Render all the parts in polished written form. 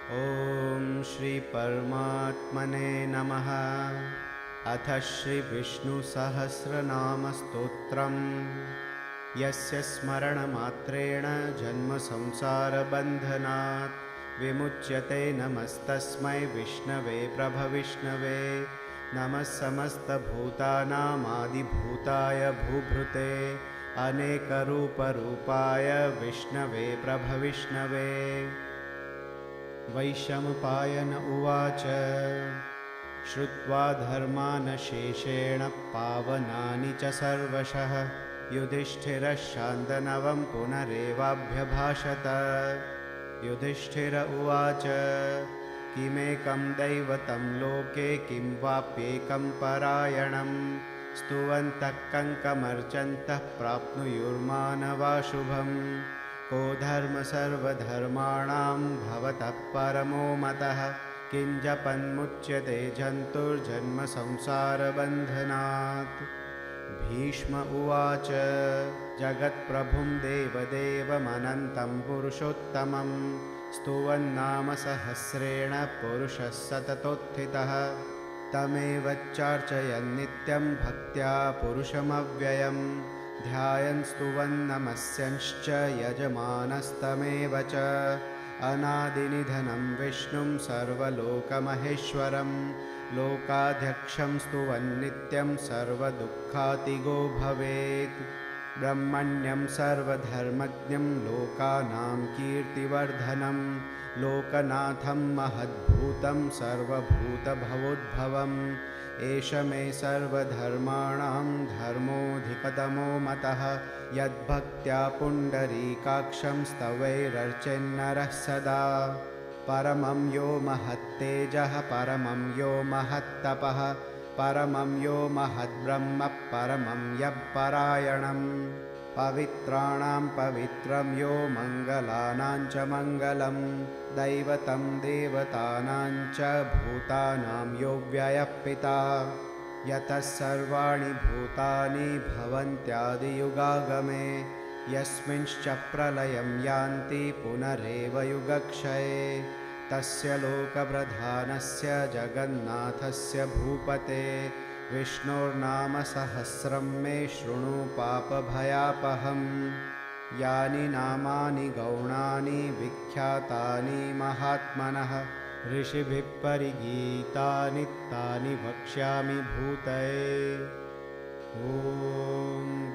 ॐ श्री परमात्मने नमः। अथ श्री विष्णुसहस्रनामस्तोत्रम्। यस्य स्मरणमात्रेण जन्मसंसारबन्धनात् विमुच्यते नमस्तस्मै विष्णवे प्रभविष्णवे। नमः समस्तभूतानामादिभूताय भूभृते अनेकरूपरूपाय विष्णवे प्रभविष्णवे। वैशम्पायन उवाच श्रुत्वा धर्मानशेषेण पावनानि च सर्वशः युधिष्ठिरः शान्तनवं पुनरेवाभ्यभाषत। युधिष्ठिर उवाच किमेकं दैवतं लोके किं वाप्येकं परायणं स्तुवन्तः कङ्कमर्चन्तः प्राप्नुयुर्मानवाशुभम्। को धर्म सर्वधर्माणां भवतः परमो मतः किं जपन्मुच्यते जन्तुर्जन्म संसारबन्धनात्। भीष्म उवाच जगत्प्रभुं देवदेवमनन्तं पुरुषोत्तमं स्तुवन्नाम सहस्रेण पुरुषः सततोत्थितः। तमेव चार्चयन् नित्यं भक्त्या पुरुषमव्ययम् ध्यायन् स्तुवन् नमस्यंश्च यजमानस्तमेव च। अनादिनिधनं विष्णुं सर्वलोकमहेश्वरं लोकाध्यक्षं स्तुवन् नित्यं सर्वदुःखातिगो भवेत्। ब्रह्मण्यं सर्वधर्मज्ञं लोकानां कीर्तिवर्धनं लोकनाथं महद्भूतं सर्वभूतभवोद्भवम्। एष मे सर्वधर्माणां धर्मोऽधिकतमो मतः यद्भक्त्या पुण्डरीकाक्षं स्तवैरर्चेन्नरः सदा। परमं यो महत्तेजः परमं यो महत्तपः परमं यो महद्ब्रह्म परमं यःपरायणम्। पवित्राणां पवित्रं यो मङ्गलानां च मङ्गलं दैवतं देवतानां च भूतानां यो व्ययः पिता। यतः सर्वाणि भूतानि भवन्त्यादियुगागमे यस्मिंश्च प्रलयं यान्ति पुनरेव युगक्षये। तस्य लोकप्रधानस्य जगन्नाथस्य भूपते विष्णोर्नाम सहस्रं मे शृणु पापभयापहम्। यानि नामानि गौणानि विख्यातानि महात्मनः ऋषिभिः परिगीतानि तानि वक्ष्यामि भूतये। ॐ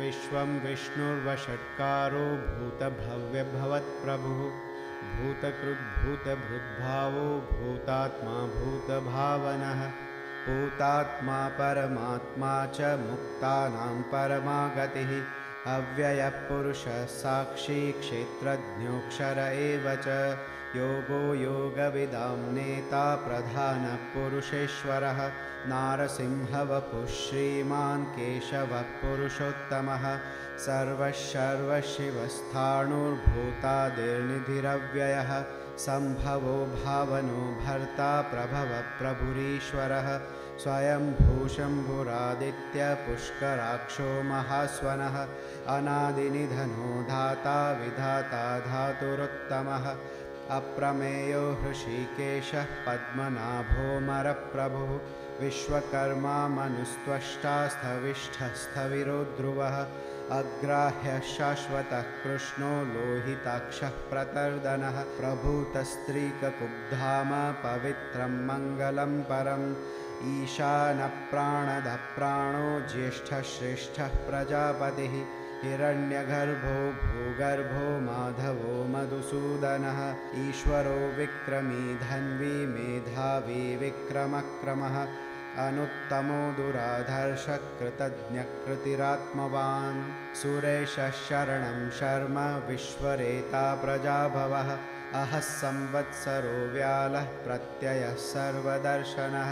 विश्वं विष्णुर्वषट्कारो भूतभव्यभवत्प्रभुः भूतकृद्भूतभृद्भावो भूतात्मा भूतभावनः भूतात्मा परमात्मा च मुक्तानां परमा गतिः। अव्ययः पुरुषः साक्षी क्षेत्रज्ञोऽक्षर एव च योगो योगविदां नेता प्रधानः पुरुषेश्वरः नारसिंहवपुः श्रीमान् केशवः पुरुषोत्तमः सर्वशर्वशिवस्थाणुर्भूतादिर्निधिरव्ययः सम्भवो भावनो भर्ता प्रभवः प्रभुरीश्वरः स्वयंभूशम्भुरादित्य पुष्कराक्षो महास्वनः अनादिनिधनो धाता विधाता धातुरुत्तमः अप्रमेयो हृषीकेशः पद्मनाभोऽमरप्रभुः विश्वकर्मा मनुस्त्वष्टा स्थविष्ठः स्थविरो ध्रुवः अग्राह्यः शाश्वतः कृष्णो लोहिताक्षः प्रतर्दनः प्रभूतस्त्रीककुब्धाम पवित्रं मङ्गलं परम् ईशानप्राणदः प्राणो ज्येष्ठः श्रेष्ठः प्रजापतिः हिरण्यगर्भो भूगर्भो माधवो मधुसूदनः ईश्वरो विक्रमी धन्वी मेधावी विक्रमक्रमः अनुत्तमो दुराधर्षः कृतज्ञकृतिरात्मवान् सुरेशः शरणं शर्म विश्वरेता प्रजाभवः अहः संवत्सरो व्यालः प्रत्ययः सर्वदर्शनः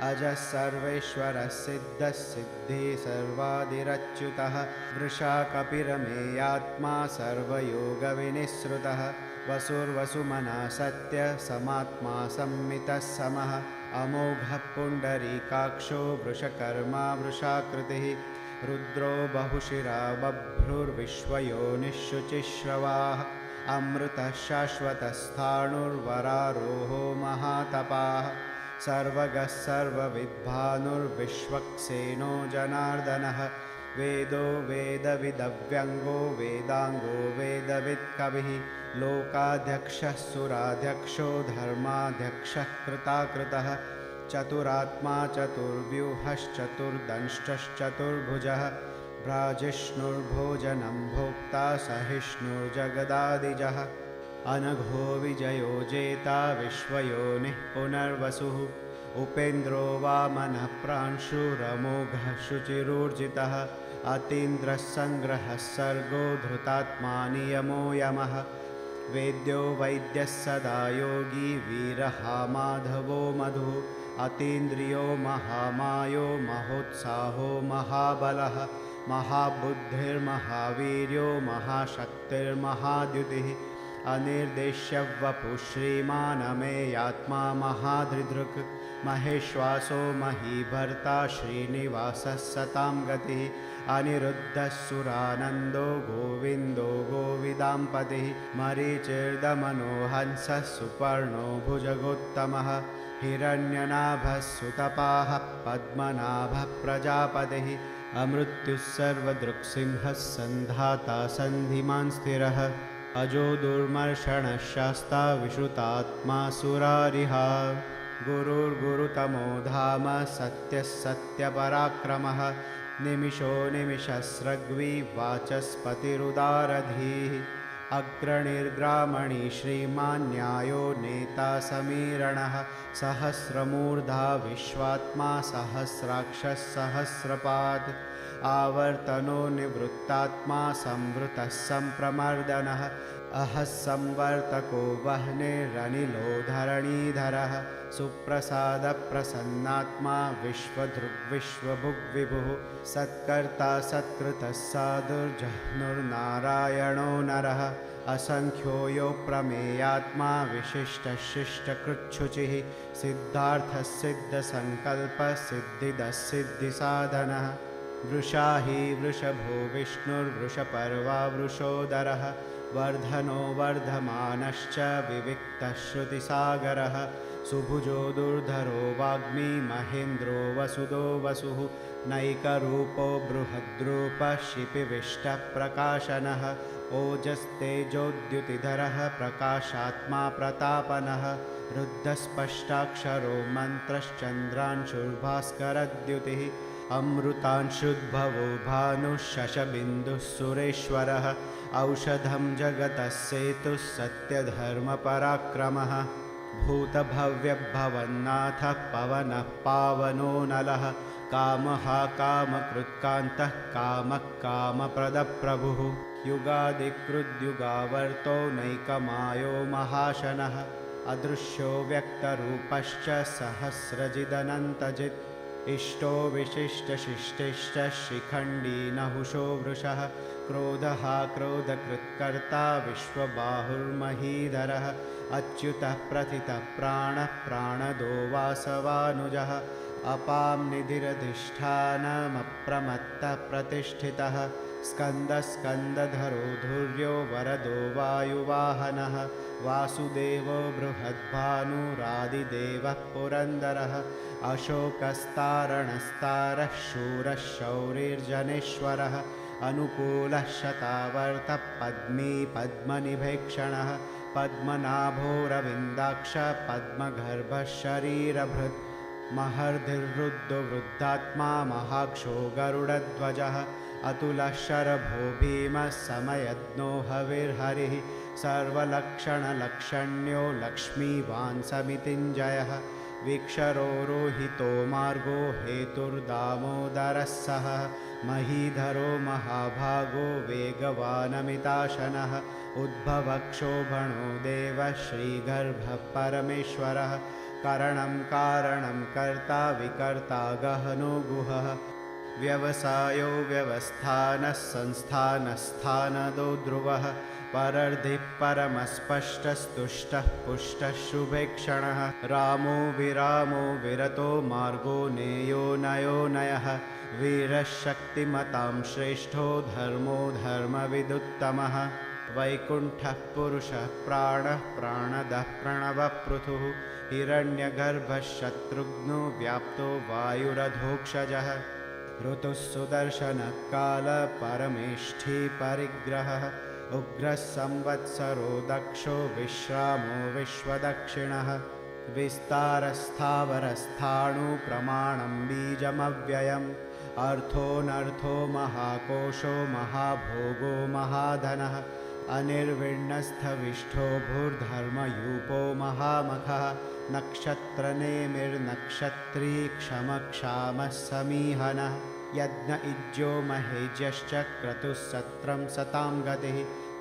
अजः सर्वेश्वरः सिद्धः सिद्धिः सर्वादिरच्युतः वृषा कपिरमेयात्मा सर्वयोगविनिःसृतः वसुर्वसुमना सत्य समात्मा संमितः समः अमोघः पुण्डरीकाक्षो वृषकर्मा वृषाकृतिः रुद्रो बहुशिरा बभ्रुर्विश्वयोनिः शुचिश्रवाः अमृतः शाश्वतस्थाणुर्वरारोहो महातपाः सर्वगः सर्वविद्भानुर्विश्वक्सेनो जनार्दनः वेदो वेदविदव्यङ्गो वेदाङ्गो वेदवित्कविः लोकाध्यक्षः सुराध्यक्षो धर्माध्यक्षः कृताकृतः चतुरात्मा चतुर्व्यूहश्चतुर्दंष्टश्चतुर्भुजः भ्राजिष्णुर्भोजनं भोक्ता सहिष्णुर्जगदादिजः अनघो विजयो जेता विश्वयोनिः पुनर्वसुः उपेन्द्रो वामनः प्रांशुरमोघः शुचिरूर्जितः अतीन्द्रः सङ्ग्रहः सर्गो धृतात्मा नियमो यमः वेद्यो वैद्यः सदा योगी वीरः माधवो मधुः अतीन्द्रियो महामायो महोत्साहो महाबलः महाबुद्धिर्महावीर्यो महाशक्तिर्महाद्युतिः अनिर्देश्यवपुः श्रीमानमेयात्मा महाधृदृक् महेश्वासो महीभर्ता श्रीनिवासः सतां गतिः अनिरुद्धः सुरानन्दो गोविन्दो गोविदाम्पतिः मरीचिर्दमनो हंसः सुपर्णो भुजगोत्तमः हिरण्यनाभः सुतपाः पद्मनाभः प्रजापतिः अमृत्युः सर्वदृक्सिंहः सन्धाता सन्धिमान् स्थिरः अजो दुर्मर्षणः शास्ता विश्रुतात्मा सुरारिहा गुरुर्गुरुतमो धाम सत्यः सत्यपराक्रमः निमिषो निमिषस्रग्वी वाचस्पतिरुदारधीः अग्रणिर्ग्रामणी श्रीमान् न्यायो नेता समीरणः सहस्रमूर्धा विश्वात्मा सहस्राक्षः सहस्रपात् आवर्तनो निवृत्तात्मा संवृतः सम्प्रमर्दनः अहः संवर्तको वह्निरनिलो धरणीधरः सुप्रसादप्रसन्नात्मा विश्वधृग्विश्वभुग्विभुः सत्कर्ता सत्कृतः साधुर्जह्नुर्नारायणो नरः असंख्यो यो प्रमेयात्मा विशिष्टः शिष्टकृच्छुचिः सिद्धार्थः सिद्धसङ्कल्पः सिद्धिदः सिद्धिसाधनः वृषा हि वृषभो विष्णुर्वृषपर्वा वृषोदरः वर्धनो वर्धमानश्च विविक्तः श्रुतिसागरः सुभुजो दुर्धरो वाग्मी महेन्द्रो वसुदो वसुः नैकरूपो बृहद्रूपः शिपिविष्टः प्रकाशनः ओजस्तेजोद्युतिधरः प्रकाशात्मा प्रतापनः रुद्धस्पष्टाक्षरो मन्त्रश्चन्द्रांशुर्भास्करद्युतिः अमृतांशुद्भवो भानुः शशबिन्दुः सुरेश्वरः औषधं जगतः सेतुः सत्यधर्मपराक्रमः भूतभव्यभवन्नाथः पवनः पावनो नलः कामः कामकृत्कान्तः कामः कामप्रदप्रभुः युगादिकृद्युगावर्तो नैकमायो महाशनः अदृश्यो व्यक्तरूपश्च सहस्रजिदनन्तजित् इष्टो विशिष्टशिष्टिश्च शिखण्डी नहुषो वृषः क्रोधः क्रोधकृत्कर्ता विश्वबाहुर्महीधरः अच्युतः प्रथितः प्राणः प्राणदो वासवानुजः अपां निधिरधिष्ठानमप्रमत्तः प्रतिष्ठितः स्कन्दस्कन्दधरो धुर्यो वरदो वायुवाहनः वासुदेवो बृहद्भानुरादिदेवः पुरन्दरः अशोकस्तारणस्तारः शूरः शौरिर्जनेश्वरः अनुकूलः शतावर्तः पद्मी पद्मनिभेक्षणः पद्मनाभोरविन्दाक्ष पद्मगर्भः शरीरभृत् महर्धिर्वृद्धो वृद्धात्मा महाक्षो गरुडध्वजः अतुलः शरभो भीमः समयज्ञो हविर्हरिः सर्वलक्षणलक्षण्यो लक्ष्मीवान् समितिञ्जयः वीक्षरो रोहितो मार्गो हेतुर्दामोदरः सः महीधरो महाभागो वेगवानमिताशनः उद्भवक्षोभणो देवः श्रीगर्भः परमेश्वरः करणं कारणं कर्ता विकर्ता गहनो गुहः व्यवसायो व्यवस्थानः संस्थानस्थानदो ध्रुवः परर्धिः परमस्पष्टस्तुष्टः पुष्टः शुभेक्षणः रामो विरामो विरतो मार्गो नेयो नयो नयः वीरः शक्तिमतां श्रेष्ठो धर्मो धर्मविदुत्तमः वैकुण्ठः पुरुषः प्राणः प्राणदः प्रणवः पृथुः हिरण्यगर्भः शत्रुघ्नो व्याप्तो वायुरधोक्षजः ऋतुः सुदर्शनः कालः परमेष्ठी परिग्रहः उग्रः संवत्सरो दक्षो विश्रामो विश्वदक्षिणः विस्तारस्थावरस्थाणु प्रमाणं बीजमव्ययम् अर्थोऽनर्थो महाकोशो महाभोगो महाधनः अनिर्विण्णस्थविष्ठो भूर्धर्मयूपो महामखः नक्षत्रनेमिर्नक्षत्री क्षमक्षामः समीहनः यज्ञ इज्यो महेज्यश्च क्रतुः सत्रं सतां गतिः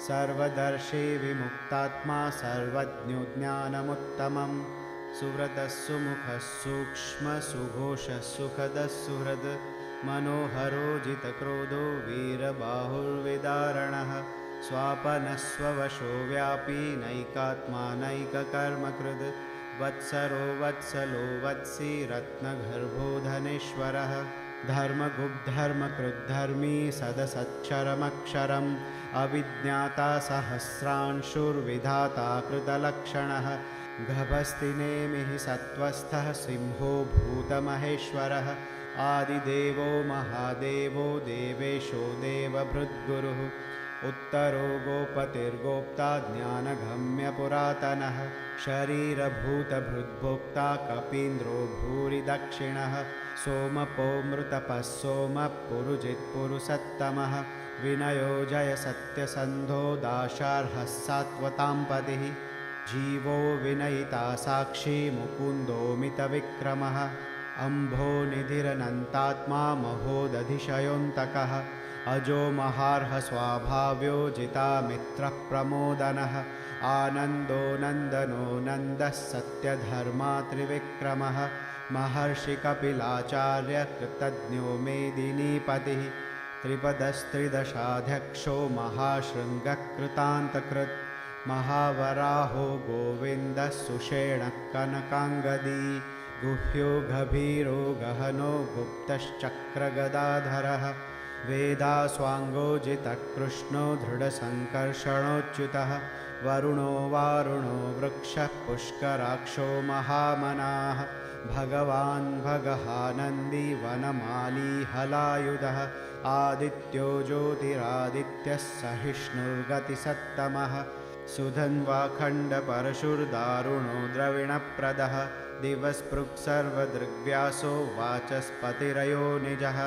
सर्वदर्शी विमुक्तात्मा सर्वज्ञो ज्ञानमुत्तमम् सुव्रतः सुमुखः सूक्ष्मः सुघोषः सुखदः सुहृद् मनोहरो जितक्रोधो वीरबाहुर्विदारणः स्वापनस्ववशो व्यापी नैकात्मा नैककर्मकृद् वत्सरो वत्सलो वत्सी रत्नगर्भो धनेश्वरः धर्मगुप्धर्मकृद्धर्मी सदसत्क्षरमक्षरम् अविज्ञाता सहस्रांशुर्विधाता कृतलक्षणः गभस्तिनेमिः सत्त्वस्थः सिंहो भूतमहेश्वरः आदिदेवो महादेवो देवेशो देवभृद्गुरुः उत्तरो गोपतिर्गोप्ता ज्ञानगम्यपुरातनः शरीरभूतभृद्भोक्ता कपीन्द्रो भूरिदक्षिणः सोमपोऽमृतपः सोमः पुरुजित्पुरुषत्तमः विनयो जयसत्यसन्धो दाशार्हः सात्वतां पतिः जीवो विनयिता साक्षी मुकुन्दोमितविक्रमः अम्भो निधिरनन्तात्मा महोदधिशयोऽन्तकः अजो महार्ह स्वाभाव्यो जितामित्रः प्रमोदनः आनन्दो नन्दनो नन्दः सत्यधर्मा त्रिविक्रमः महर्षिकपिलाचार्य कृतज्ञो मेदिनीपतिः त्रिपदस्त्रिदशाध्यक्षो महाशृङ्गः कृतान्तकृत् महावराहो गोविन्दः सुषेणः कनकाङ्गदी गुह्यो गभीरो गहनो गुप्तश्चक्रगदाधरः वेदास्वाङ्गो जितकृष्णो दृढसङ्कर्षणोच्युतः वरुणो वारुणो वृक्षः पुष्कराक्षो महामनाः भगवान् भगहानन्दी वनमाली हलायुधः आदित्यो ज्योतिरादित्यः सहिष्णुर्गतिसत्तमः सुधन्वाखण्डपरशुर्दारुणो द्रविणप्रदः दिवस्पृक्सर्वदृग्व्यासो वाचस्पतिरयो निजः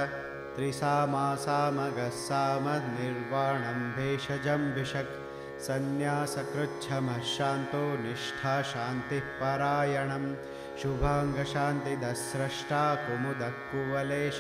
त्रिसामासामगः सामनिर्वाणं भेषजं सन्न्यासकृच्छमः शान्तो निष्ठा शान्तिः परायणं शुभाङ्गशान्तिदः स्रष्टा कुमुदः कुवलेश